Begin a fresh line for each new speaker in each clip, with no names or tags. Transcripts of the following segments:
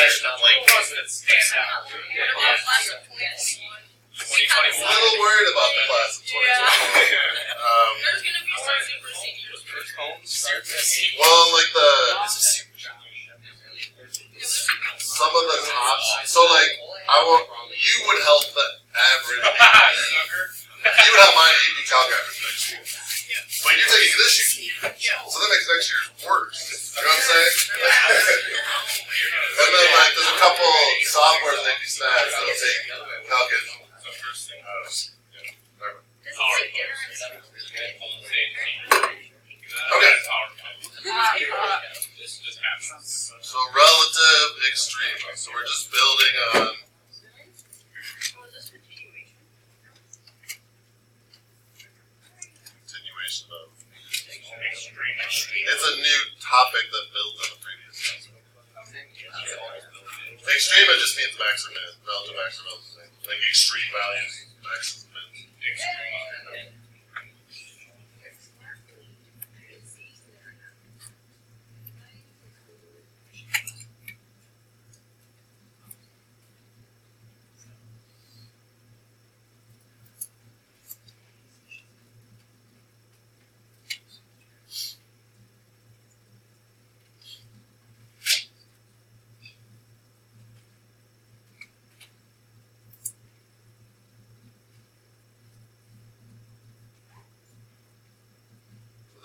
section of like that stand out. 2021.
A little worried about the class of 2020.
There's going to be some seniors.
Well, like some of the tops. So like, you would help the average. You would have my AP Calc average next year. But you're taking this year. So that makes next year worse. You know what I'm saying? And then like, there's a couple softwares in AP Stats that'll take Calc as okay. So relative extreme. So we're just building on. Continuation of. It's a new topic that builds on the previous one. Extreme, it just means max or min. Relative max or relative min. Like extreme values, max and min. Extreme.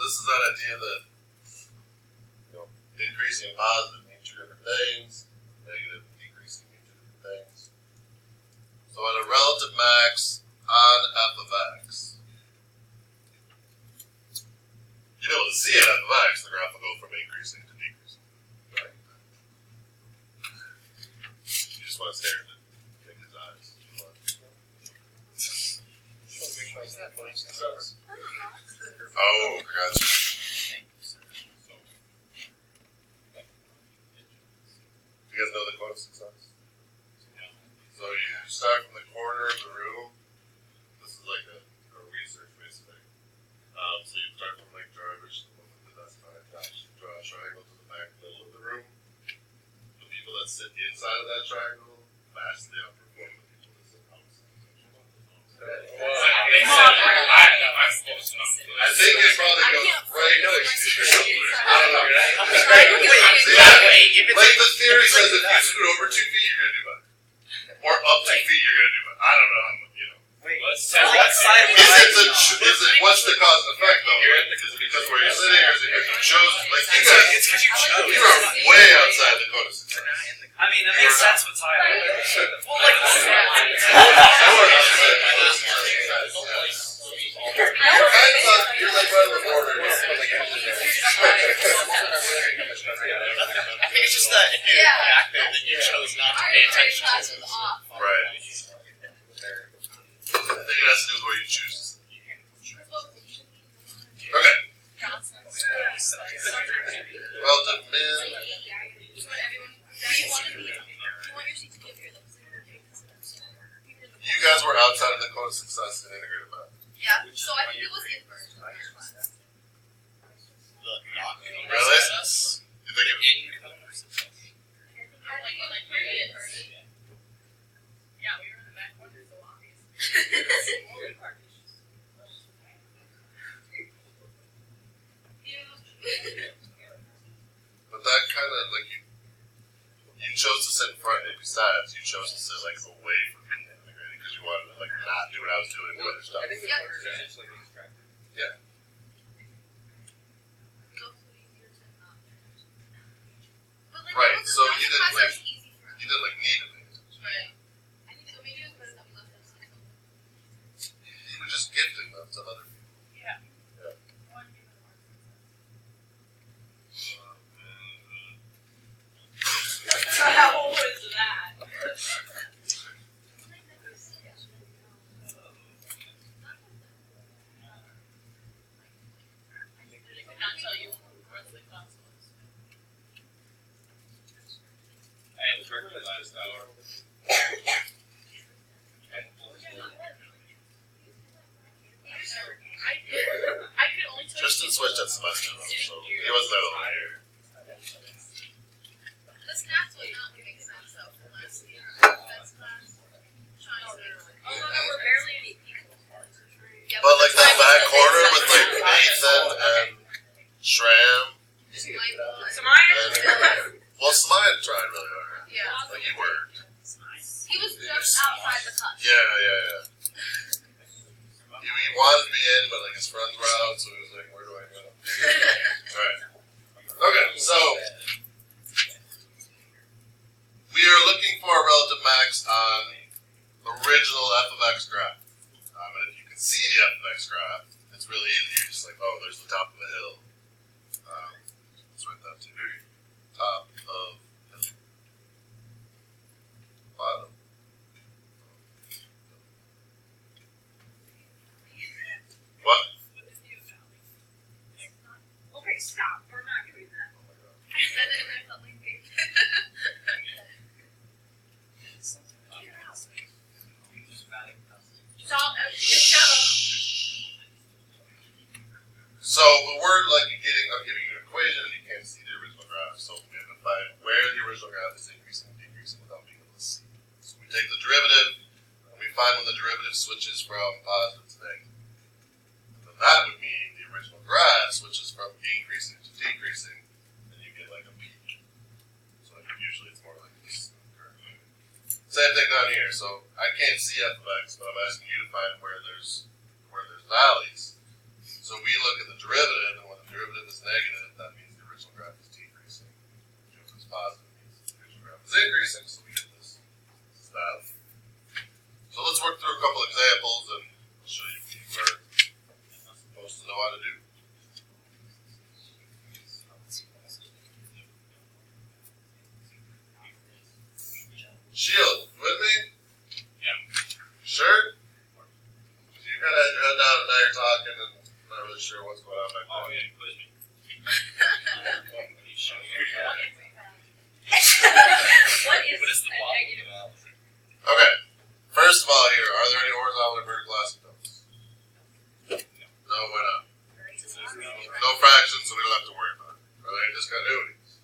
This is that idea that increasing and positive mean two different things, negative and decreasing mean two different things. So at a relative max on f of x, you'll be able to see at f of x, the graph will go from increasing to decreasing. Right? You just want to stare at it, take his eyes. Oh, gotcha. You guys know the quote of success? So you start from the corner of the room. This is like a research basically. So you start from like Jarvis, the one with the desk on it, draw a triangle to the back middle of the room. The people that sit inside of that triangle vastly outperform the people that sit outside. I think it probably goes right next to your shoulder. I don't know. Like the theory says if you scoot over 2 feet, you're going to do better. Or up 2 feet, you're going to do better. I don't know how much, what's the cause and effect though? Is it because where you're sitting or is it because you chose? Like you guys, it's because you chose. You are way outside the code of success.
I mean, it makes sense with Tyler. Well, like,
you're kind of on, you're like right on the border.
I think it's just that if you're back there, then you chose not to pay attention to it.
Right. I think it has to do with where you choose. Okay. Relative min. You guys were outside of the code of success in integrated math.
Yeah, so I think it was inverse.
Really? You think it was?
Yeah, we were in the back corner, so obvious.
But that kind of like you chose to sit in front of stats. You chose to sit like away from being integrated because you wanted to like not do what I was doing with other stuff. Yeah. Right. So you didn't like need to pay attention.
Right. I think the major was that we left them cycle.
You were just gifting them to other people.
Yeah.
Yeah.
How was that? I cannot tell you what the class was.
I had worked the last hour.
I could only tell
Tristan switched that semester, so he wasn't there the whole year.
the stats was not giving sense. Yeah.
Like he worked.
He was just outside the cut.
Yeah. He wanted to be in, but like his friends were out, so he was like, "Where do I go?" Alright. Okay, so we are looking for a relative max on the original f of x graph. And if you can see the f of x graph, it's really easy. You're just like, oh, there's the top of a hill. Let's write that too. Top of hill. Bottom. What?
Okay, stop. We're not doing that.
Oh my god.
I said it and I felt like me.
So the word like I'm giving you an equation and you can't see the original graph. So we have to find where the original graph is increasing and decreasing without being able to see. So we take the derivative and we find when the derivative switches from positive to negative. And then that would mean the original graph switches from increasing to decreasing, and you get like a peak. So like usually it's more like this. Same thing down here. So I can't see f of x, but I'm asking you to find where there's valleys. So we look at the derivative, and when the derivative is negative, that means the original graph is decreasing. If it's positive, it means the original graph is increasing, so we get this valley. So let's work through a couple examples, and I'll show you what we're supposed to know how to do. Shield, you with me?
Yeah.
Sure? You kind of had your head down, and now you're talking, and not really sure what's going on back there.
Oh, yeah, you quiz me.
What is
the
a
bottom?
negative?
Okay. First of all, here, are there any horizontal or vertical asymptotes? No, why not? No fractions, so we don't have to worry about it. Are there any discontinuities?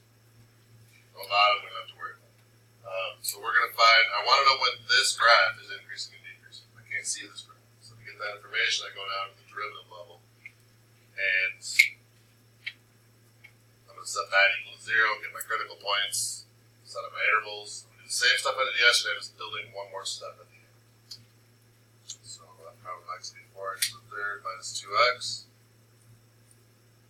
No bottom, we don't have to worry about it. So we're going to find, I want to know when this graph is increasing and decreasing. I can't see this graph. So to get that information, I go down to the derivative level. And I'm going to set that equal to 0, get my critical points, set up my intervals. I'm going to do the same stuff I did yesterday, I'm just building one more step at the end. So I would like to be 4x to the third minus 2x.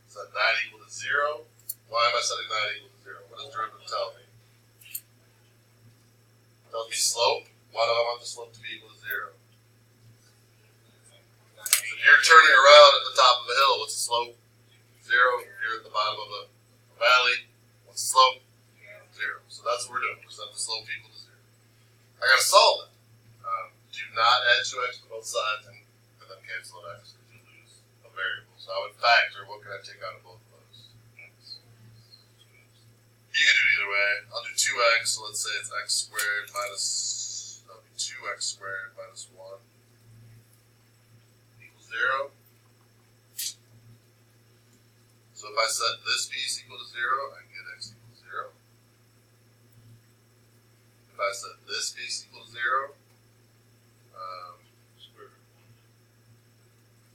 Set that equal to 0. Why am I setting that equal to 0? What does derivative tell me? It tells me slope. Why do I want the slope to be equal to 0? If you're turning around at the top of a hill, what's the slope? 0. If you're at the bottom of a valley, what's the slope? 0. So that's what we're doing. We're setting the slope equal to 0. I gotta solve it. Do not add 2x to both sides and then cancel an x because you lose a variable. So I would factor what can I take out of both of those. You can do it either way. I'll do 2x, so let's say it's x squared minus, that'll be 2x squared minus 1 equals 0. So if I set this piece equal to 0, I can get x equals 0. If I set this piece equal to 0,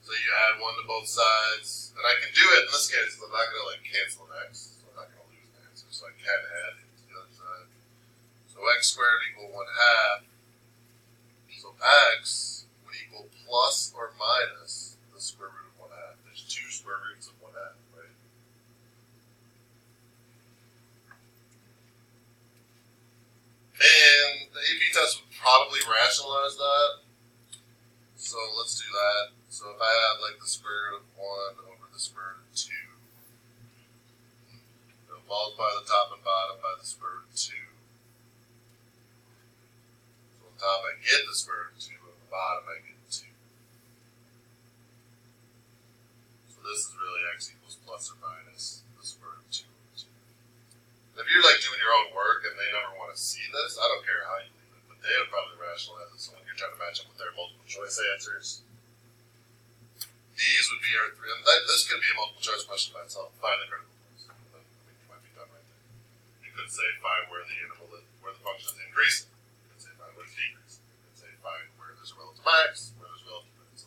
so you add 1 to both sides, and I can do it in this case, I'm not going to like cancel an x, so I'm not going to lose an answer, so I can add it to the other side. So x squared equal 1/2, so x would equal plus or minus the square root of 1/2. There's 2 square roots of 1/2, right? And the AP test would probably rationalize that. So let's do that. So if I have like the square root of 1 over the square root of 2, it'll multiply the top and bottom by the square root of 2. So on top I get the square root of 2, on the bottom I get 2. So this is really x equals plus or minus the square root of 2 over 2. And if you're like doing your own work and they never want to see this, I don't care how you leave it, but they would probably rationalize it. So when you're trying to match up with their multiple choice answers, these would be our 3. And this could be a multiple choice question by itself. Find the critical points. I mean, you might be done right there. You could say find where the interval is, where the function is increasing. You could say find where it's decreasing. You could say find where there's a relative max, where there's a relative min. So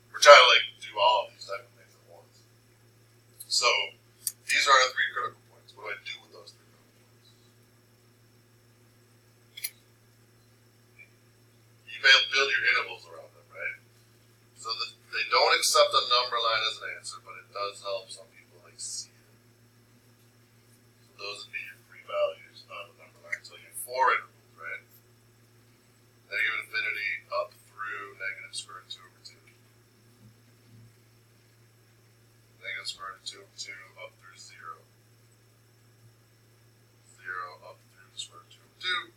we're trying to like do all of these type of things at once. So these are our 3 critical points. What do I do with those 3 critical points? build your intervals around them, right? So that they don't accept a number line as an answer, but it does help some people like see it. So those would be your free values on the number line. So you have 4 intervals, right? Negative infinity up through negative square root 2 over 2. Negative square root 2 over 2 up through 0. 0 up through the square root 2 over 2.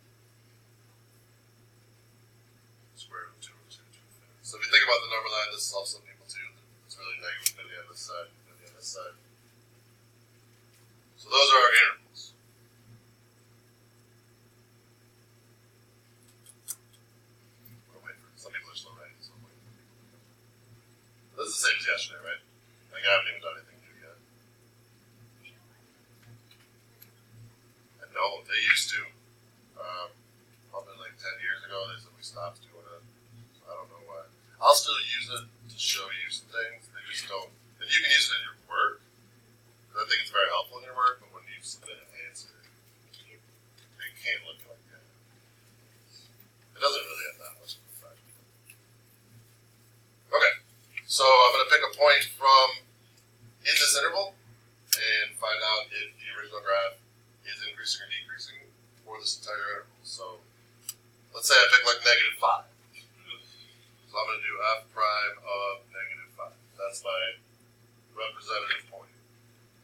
Square root of 2 over 2 to infinity. So if you think about the number line, this helps some people too. It's really negative infinity on this side, infinity on this side. So those are our intervals. We're waiting for some people are still writing, so I'm waiting for people to come. This is the same as yesterday, right? Like I haven't even done anything new yet. I know they used to. Probably like 10 years ago, they said we stopped doing it. So I don't know why. I'll still use it to show you some things. They just don't. And you can use it in your work. I think it's very helpful in your work, but when you submit an answer, it can't look like that. It doesn't really have that much of an effect. Okay, so I'm going to pick a point from in this interval and find out if the original graph is increasing or decreasing for this entire interval. So let's say I pick like -5. So I'm going to do f prime of -5. That's my representative point.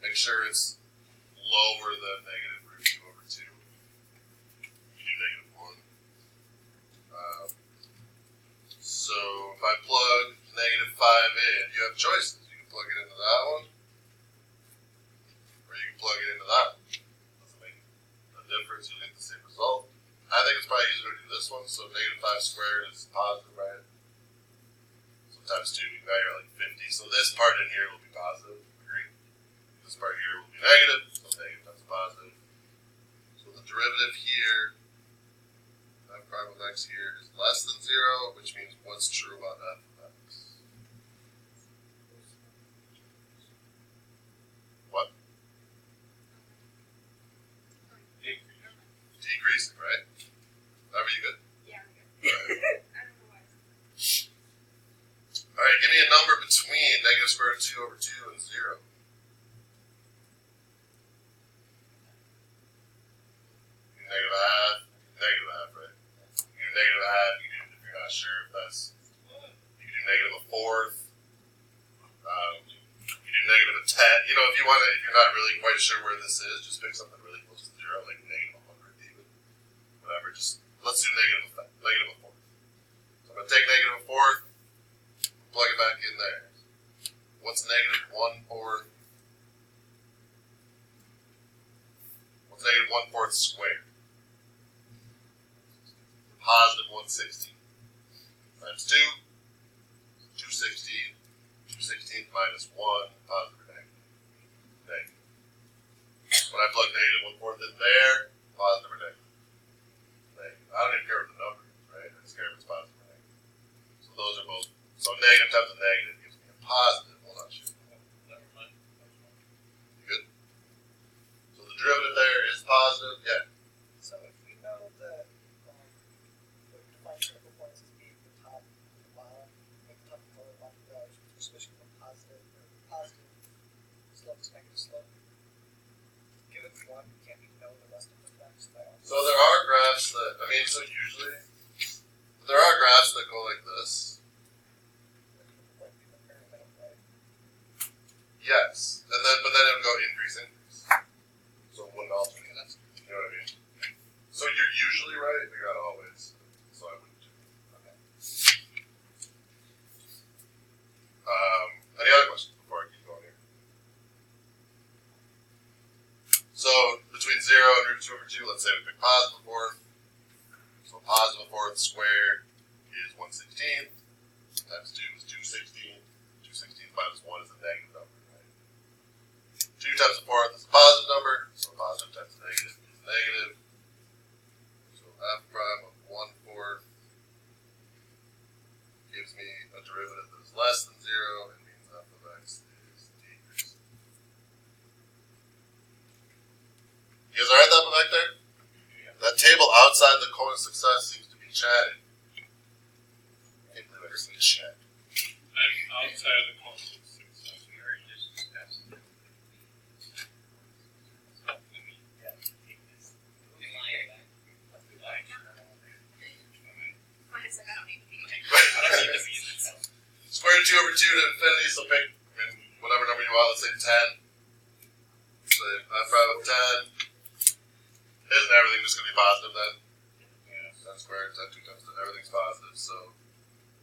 Make sure it's lower than negative root 2 over 2. You do -1. So if I plug -5 in, you have choices. You can plug it into that one, or you can plug it into that one. Doesn't make a difference. You'll get the same result. I think it's probably easier to do this one. So -5 squared is positive, right? So times 2, now you're like 50. So this part in here will be positive. Agree? This part here will be negative. So negative times positive. So the derivative here, f prime of x here, is less than 0, which means what's true about f of x? What? Decreasing, right? Are you good?
Yeah, I'm good.
Alright.
I don't know why.
Alright, give me a number between negative square root 2 over 2 and 0. You do negative a half, right? You do negative a half, you do, if you're not sure if that's, you can do negative a fourth, you do negative a 10. You know, if you want to, if you're not really quite sure where this is, just pick something really close to 0, like negative 100 even. Whatever, just, let's do negative a fourth. So I'm going to take negative a fourth, plug it back in there. What's negative 1/4? What's negative 1/4 squared? Positive 1/16. Times 2. 2/16. 2/16 minus 1. Positive or negative? Negative. When I plug negative 1/4 in there, positive or negative? Negative. I don't even care what the number is, right? I just care if it's positive or negative. So those are both. So negative times a negative gives me a positive. Hold on, shoot.
Never mind.
You good? So the derivative there is positive. Yeah.
So if we know that we define critical points as being the top and the bottom, like the top and the bottom values, we're switching from positive slope to negative slope. Given one, can't we know the rest of the graphs by all?
So there are graphs that, I mean, so usually, there are graphs that go like this. Yes. And then, but then it would go increase, increase. So it wouldn't alternate. You know what I mean? So you're usually right, but you're not always. So I wouldn't do it.
Okay.
Any other questions before I keep going here? So between 0 and root 2 over 2, let's say we pick positive fourth. So positive fourth squared is 1/16. Times 2 is 2/16. 2/16 minus 1 is a negative number, right? 2 times the fourth is a positive number, so positive times negative is negative. So f prime of 1/4 gives me a derivative that is less than 0 and means f of x is decreasing. You guys alright that back there? That table outside the cone of success seems to be chatting. switch.
I'm outside of the closest success. We already just discussed it.
Mine's like, I don't need to be
I don't need to be in this.
Square root 2 over 2 to infinity, so pick whatever number you want, let's say 10. So that's right with 10. Isn't everything just going to be positive then?
Yeah.
10 squared, 10 2 times 10, everything's positive, so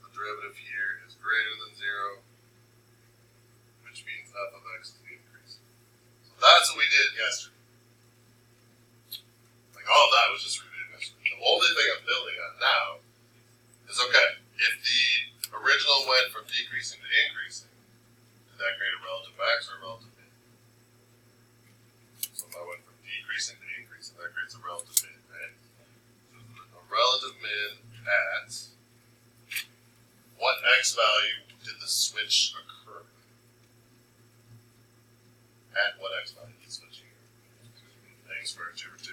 the derivative here is greater than 0, which means f of x is the increase. So that's what we did yesterday. Like all of that was just reviewed yesterday. The only thing I'm building on now is, okay, if the original went from decreasing to increasing, did that create a relative max or a relative min? So if I went from decreasing to increasing, that creates a relative min, right? So a relative min at what x value did the switch occur? At what x value did the switch occur? Thanks for 2 over 2.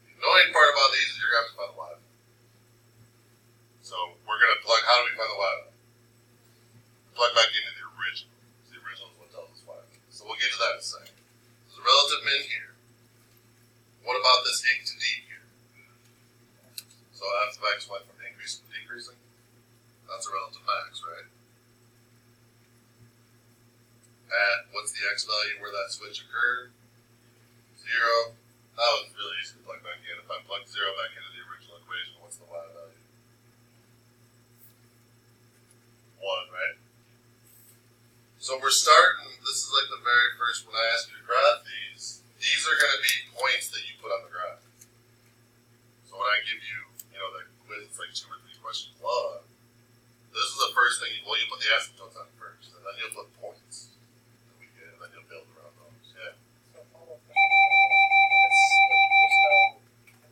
The annoying part about these is you're going to have to find the y value. So we're going to plug, how do we find the y value? Plug back into the original. The original is what tells us y value. So we'll get to that in a second. There's a relative min here. What about this inc to d here? So f of x went from increasing to decreasing. That's a relative max, right? At what's the x value where that switch occurred? 0. That was really easy to plug back in. If I plug 0 back into the original equation, what's the y value? 1, right? So we're starting, this is like the very first, when I ask you to graph these are going to be points that you put on the graph. So when I give you, the quiz, it's like 2 or 3 questions long. This is the first thing, you put the asymptotes on first, and then you'll put points that we get, and then you'll build around those, yeah.
So follow up question. There's no,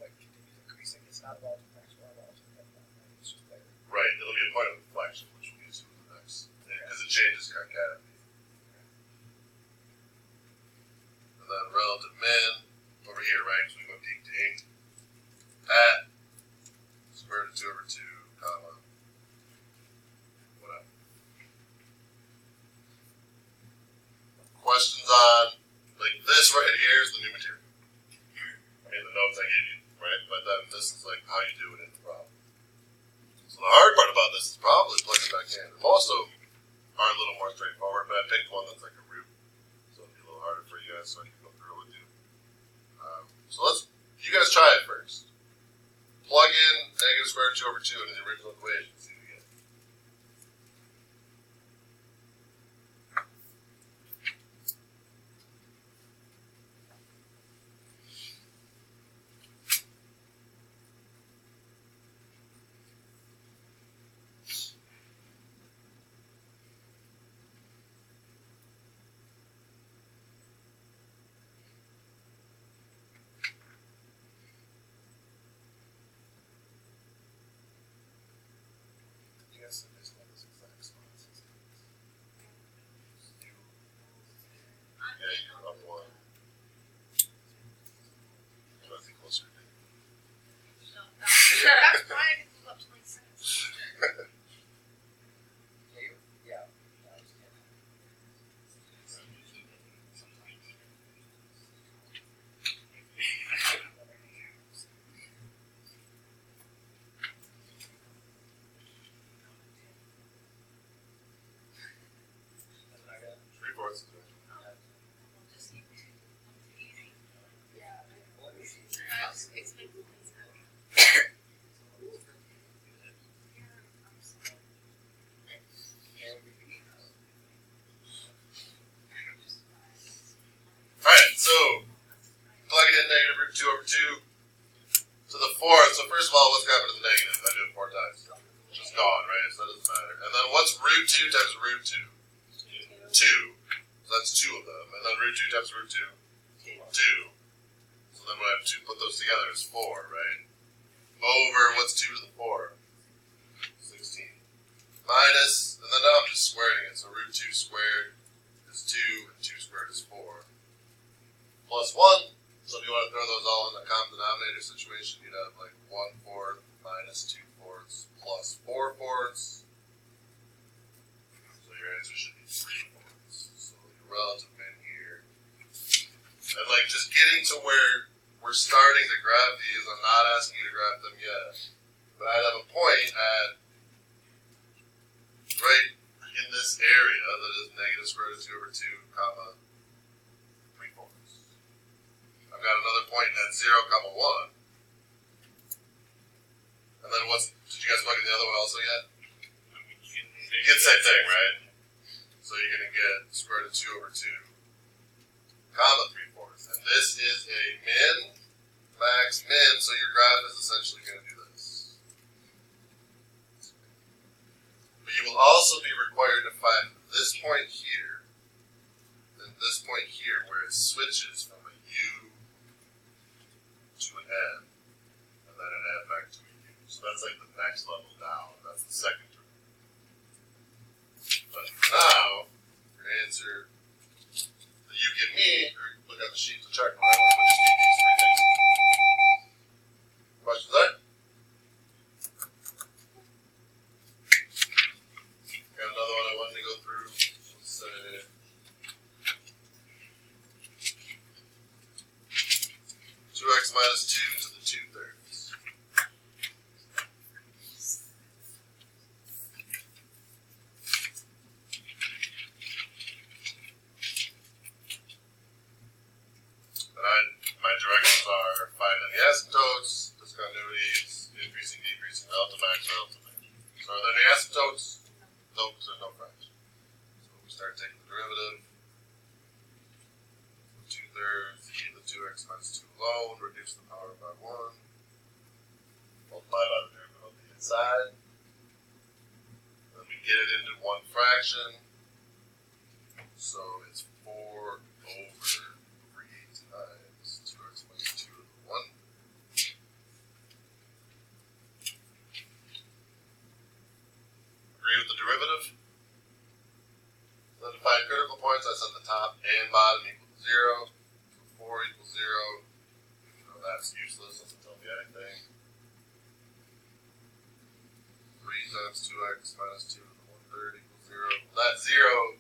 like, continues increasing, it's not relative max or relative min, right? It's just there.
Right, it'll be a point of inflection, which we'll use for the next, because it changes concatenate. And then relative min, over here, right, because we go deep to inc, at square root of 2 over 2, comma, whatever. Questions on, like this right here is the new material. I mean, the notes I gave you, right? But then this is like how you do it in the problem. So the hard part about this is probably plugging back in. Most of them are a little more straightforward, but I picked one that's like a root. So it'll be a little harder for you guys, so I can go through it with you. So you guys try it first. Plug in negative square root 2 over 2 into the original equation. See what you get. Yes, it is one of those exact responses. Yeah, you go up 1. Try to be closer to me.
That's why I didn't move up to like 6.
Yeah.
Three-fourths. Alright, so plug it in negative root 2 over 2 to the 4th. So first of all, what's happened to the negative? I do it 4 times. It's just gone, right? So that doesn't matter. And then what's root 2 times root 2? 2. So that's 2 of them. And then root 2 times root 2? 2. So then when I have 2, put those together, it's 4, right? Over, what's 2 to the 4? 16. Minus, and then now I'm just squaring it. So root 2 squared is 2, and 2 squared is 4. Plus 1. So if you want to throw those all in the common denominator situation, you'd have like 1/4 minus 2/4 plus 4/4. So your answer should be 3/4. So your relative min here. And like just getting to where we're starting to graph these, I'm not asking you to graph them yet. But I'd have a point at right in this area that is negative square root of 2 over 2, comma 3/4. I've got another point at 0, comma 1. And then did you guys plug in the other one also yet? You get the same thing, right? So you're going to get square root of 2 over 2, comma 3/4. And this is a min, max, min, so your graph is essentially going to do this. But you will also be required to find this point here, and this point here, where it switches from a U to an N, and then an N back to a U. So that's like the next level down. That's the second term. But for now, your answer that you give me, or look at the sheet to check, would just be these three things. Questions there? Got another one I wanted to go through. Let's say 2x minus 2 to the 2/3. My directions are find any asymptotes, discontinuities, increasing, decreasing, relative max, relative min. So are there any asymptotes? No, because there's no fraction. So we start taking the derivative. 2/3, e to the 2x minus 2 alone, reduce the power by 1. Multiply by the derivative of the inside. Then we get it into one fraction. So it's 4 over 3 times 2x minus 2 to the 1. Agree with the derivative? So to find critical points, I set the top and bottom equal to 0. So 4 equals 0. So that's useless, doesn't tell me anything. 3 times 2x minus 2 to the 1/3 equals 0. That 0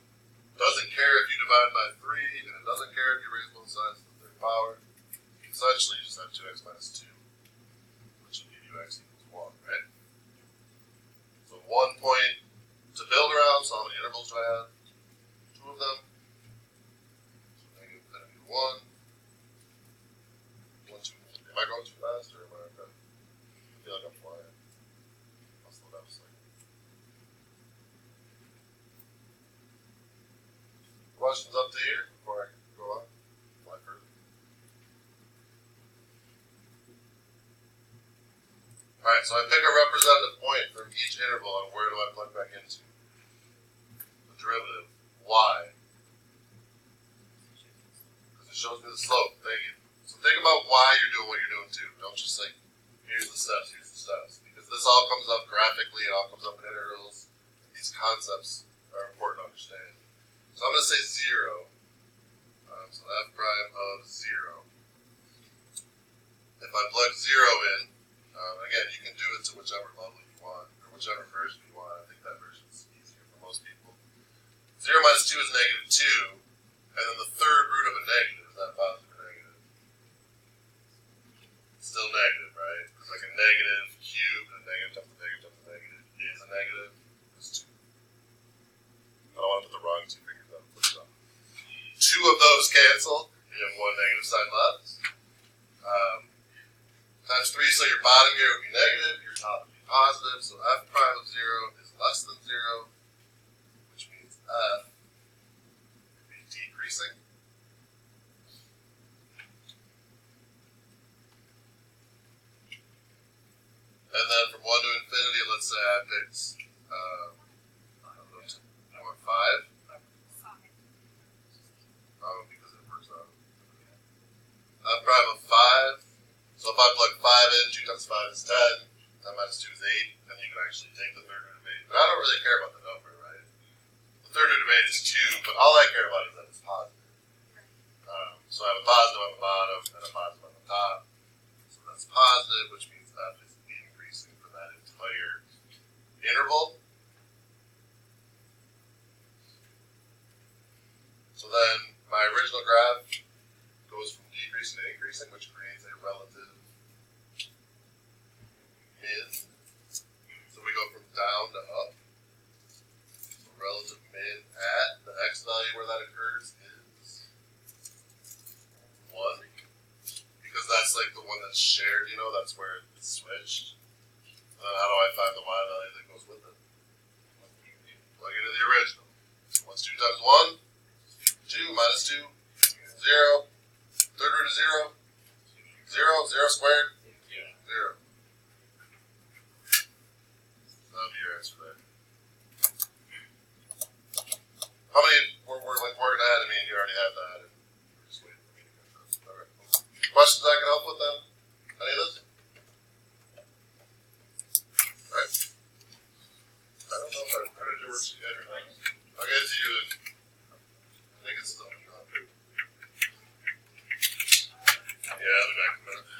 doesn't care if you divide by 3, and it doesn't care if you raise both sides to the 3rd power. Essentially, you just have 2x minus 2, which will give you x equals 1, right? So 1 point to build around, so how many intervals do I have? 2 of them. So negative infinity to 1. 1, 2. Am I going too fast, or am I okay? I feel like I'm flying. I'll slow down a second. Questions up to here before I go on? Fly further. Alright, so I pick a representative point from each interval, and where do I plug back into? The derivative. Why? Because it shows me the slope. Thank you. So think about why you're doing what you're doing too. Don't just think, here's the steps, Because this all comes up graphically, it all comes up in integrals. These concepts are important to understand. So I'm going to say 0. So f prime of 0. If I plug 0 in, again, you can do it to whichever level you want, or whichever version you want. I think that version is easier for most people. 0 minus 2 is negative 2, and then the 3rd root of a negative, is that positive or negative? It's still negative, right? Because like a negative cubed, and a negative times a negative times a negative is a negative, is 2. I don't want to put the wrong 2 fingers on, flip it up. 2 of those cancel, you have 1 negative sign left. Times 3, so your bottom here would be negative, your top would be positive, so f prime of 0 is less than 0, which means f would be decreasing. And then from 1 to infinity, let's say I picked, I don't know, 5. Oh, because it works out. F prime of 5. So if I plug 5 in, 2 times 5 is 10, 10 minus 2 is 8, then you can actually take the 3rd root of 8. But I don't really care about the number, right? The 3rd root of 8 is 2, but all I care about is that it's positive. So I have a positive on the bottom and a positive on the top. So that's positive, which means f is increasing interval. So then my original graph goes from decreasing to increasing, which creates a relative min. So we go from down to up. So relative min at the x value where that occurs is 1. Because that's like the one that's shared, you know, that's where it's switched. How do I find the y value that goes with it? Plug into the original. What's 2 times 1? 2 minus 2, 0. Third root of 0, 0, 0 squared, 0. That'll be your answer there. How many we're working ahead of me and you already have that? And you're just waiting for me to catch up. Alright. Questions I can help with then? Any of this? Alright. I don't know if I've printed yours yet or not. I'll get it to you in, I think it's still not true. Yeah, I'll be back in a minute.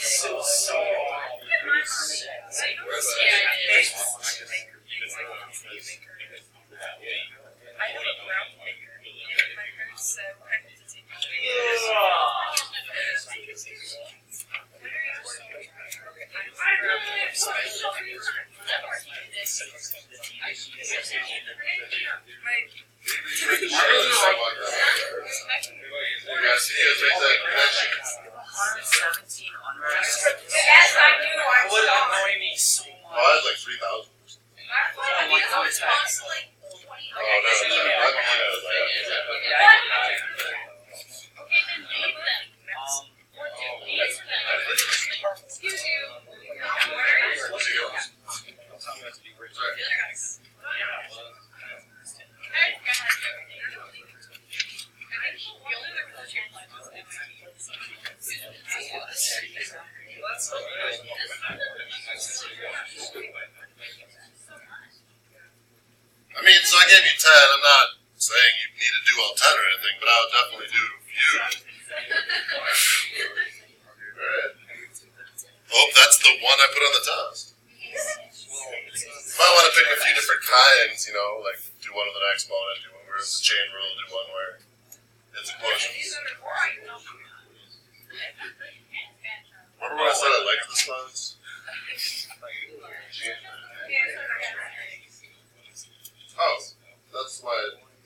So
So you guys make that connection.
117 unregistered.
Yes, I do. I'm
Would
sorry.
annoy me so
Oh, I had
much.
like 3,000 or something.
I mean, I was constantly 20.
Oh, no, no, no.
Okay, then leave them. Or do these then. Excuse you.
What's he going? I mean, so I gave you 10. I'm not saying you need to do all 10 or anything, but I would definitely do a few. Alright. Oh, that's the one I put on the test. You might want to pick a few different kinds, you know, like do one with an exponent, do one where it's a chain rule, do one where it's a quotient. Remember when I said I liked this class? Oh, that's why,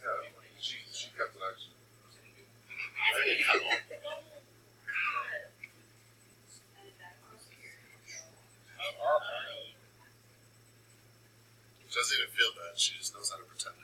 yeah, she kept it actually. She doesn't even feel bad, she just knows how to pretend.